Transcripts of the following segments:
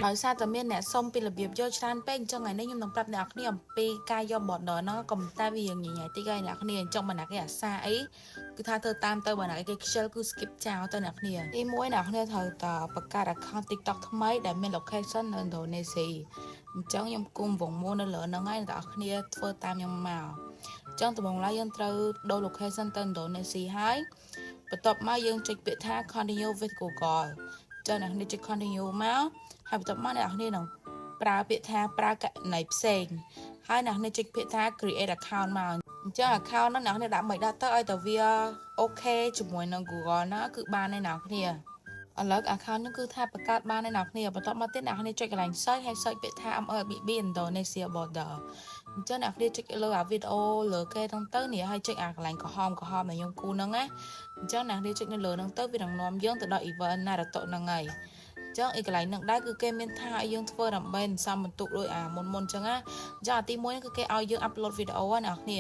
ដោយសារតែមានអ្នកសុំពីរបៀបយកច្រើនពេកអញ្ចឹងថ្ងៃនេះខ្ញុំនឹងប្រាប់អ្នកគ្នាអំពីការយក border ហ្នឹងកុំតែវាញញ៉ៃតិចហើយអ្នកគ្នាអញ្ចឹងបើអ្នកគេអាសាអីគឺថាធ្វើតាមទៅបើអ្នកគេខ្ជិលគឺ skip ចោលទៅអ្នកគ្នាទី1អ្នកគ្នាត្រូវតែបង្កើត account TikTok ថ្មីដែលមាន location នៅឥណ្ឌូនេស៊ីអញ្ចឹងខ្ញុំគុំវងមួននៅលើហ្នឹងហើយអ្នកគ្នាធ្វើតាមខ្ញុំមកអញ្ចឹងដំបូងឡើយយើងត្រូវដូរ location ទៅឥណ្ឌូនេស៊ីហើយបន្ទាប់មកយើងចុចពាក្យថា continue with Google ចឹងអ្នកគ្នាចុច continue មកហើយបន្ទាប់មកអ្នកគ្នានឹងប្រើពាក្យថាប្រើកណីផ្សេងហើយអ្នកគ្នាចុចពាក្យថា create account មកអញ្ចឹង account ហ្នឹងអ្នកគ្នាដាក់មិនដាក់ទៅឲ្យតែវាអូខេជាមួយនឹង Google ណាគឺបានឯអ្នកគ្នាឥឡូវ account ហ្នឹងគឺថាបង្កើតបានឯអ្នកគ្នាបន្ទាប់មកទៀតអ្នកគ្នាចុចកន្លែង search ហើយ search ពាក្យថា MLBB Indonesia border អញ្ចឹងអ្នកគ្នាចុចលើអាវីដេអូលើគេហ្នឹងទៅនេះហើយចុចអាកន្លែងក្រហមដែលខ្ញុំគូហ្នឹងណាអញ្ចឹងអ្នកគ្នាចុចនៅលើហ្នឹងទៅវានឹងនាំយើងទៅដល់ event ណារតុហ្នឹងហើយចឹងឯកន្លែងហ្នឹងដែរគឺគេមានថាឲ្យយើងធ្វើដើម្បីសន្សំបន្ទុកដោយអាមុនចឹងណាអញ្ចឹងអាទី1គឺគេឲ្យយើង upload វីដេអូណាអ្នកគ្នា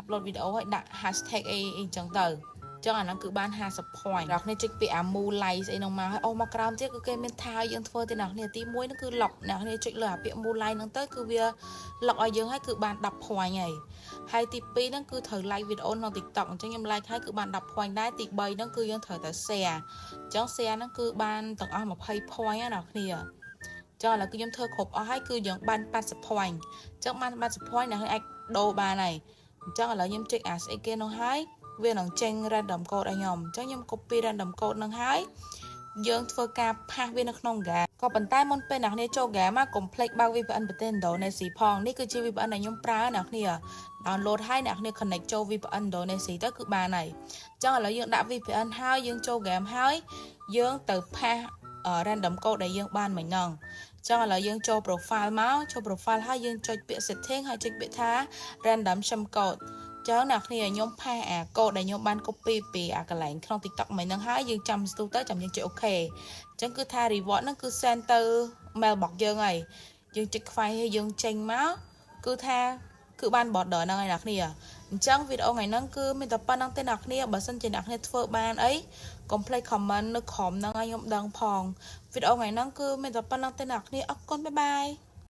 upload វីដេអូឲ្យដាក់ hashtag អីចឹងទៅចឹងអាហ្នឹងគឺបាន50 point អ្នកគ្នាចុចពាក្យអា move like ស្អីហ្នឹងមកហើយអូមកក្រោមទៀតគឺគេមានថាឲ្យយើងធ្វើទេអ្នកគ្នាទី1ហ្នឹងគឺ lock អ្នកគ្នាចុចលើអាពាក្យ move like ហ្នឹងទៅគឺវា lock ឲ្យយើងហើយគឺបាន10 point ហើយទី2ហ្នឹងគឺត្រូវ like វីដេអូក្នុង TikTok អញ្ចឹងខ្ញុំ like ហើយគឺបាន10 point ដែរទី3ហ្នឹងគឺយើងត្រូវតែ share អញ្ចឹង share ហ្នឹងគឺបានទាំងអស់20 point ណាអ្នកគ្នាចឹងឥឡូវគឺខ្ញុំធ្វើគ្រប់អស់ហើយគឺយើងបាន80 point អញ្ចឹងបាន80 point អ្នកអាចដូរបានហើយអញ្ចឹងឥឡូវខ្ញុំចុចអាស្អីគេនោះហើយវានឹងចេញ random code ឲ្យខ្ញុំអញ្ចឹងខ្ញុំ copy random code នឹងហើយយើងធ្វើការផាសវានៅក្នុង game ក៏ប៉ុន្តែមុនពេលអ្នកគ្នាចូល game មកកុំភ្លេចបើក VPN ប្រទេសឥណ្ឌូនេស៊ីផងនេះគឺជា VPN ដែលខ្ញុំប្រើអ្នកគ្នា download ហើយអ្នកគ្នា connect ចូល VPN ឥណ្ឌូនេស៊ីទៅគឺបានហើយអញ្ចឹងឥឡូវយើងដាក់ VPN ហើយយើងចូល game ហើយយើងទៅផាស random code ដែលយើងបានមិញហ្នឹងអញ្ចឹងឥឡូវយើងចូល profile មកចូល profile ហើយយើងចុចពាក្យ setting ហើយចុចពាក្យថា random shim code ចឹងអ្នកគ្នាខ្ញុំផាសអាកូដដែលខ្ញុំបាន copy ពីអាកន្លែងក្នុង TikTok មិញហ្នឹងហើយយើងចាំស្ទុះទៅចាំយើងចុច OK អញ្ចឹងគឺថា reward ហ្នឹងគឺ send ទៅ mail box យើងហើយយើងចុចខ្វាយហើយយើងចេញមកគឺថាគឺបាន border ហ្នឹងហើយអ្នកគ្នាអញ្ចឹងវីដេអូថ្ងៃហ្នឹងគឺមានតែប៉ុណ្្នឹងទេអ្នកគ្នាបើសិនជាអ្នកគ្នាធ្វើបានអីកុំភ្លេច comment នៅក្រោមហ្នឹងឲ្យខ្ញុំដឹងផងវីដេអូថ្ងៃហ្នឹងគឺមានតែប៉ុណ្្នឹងទេអ្នកគ្នាអរគុណបាយបាយ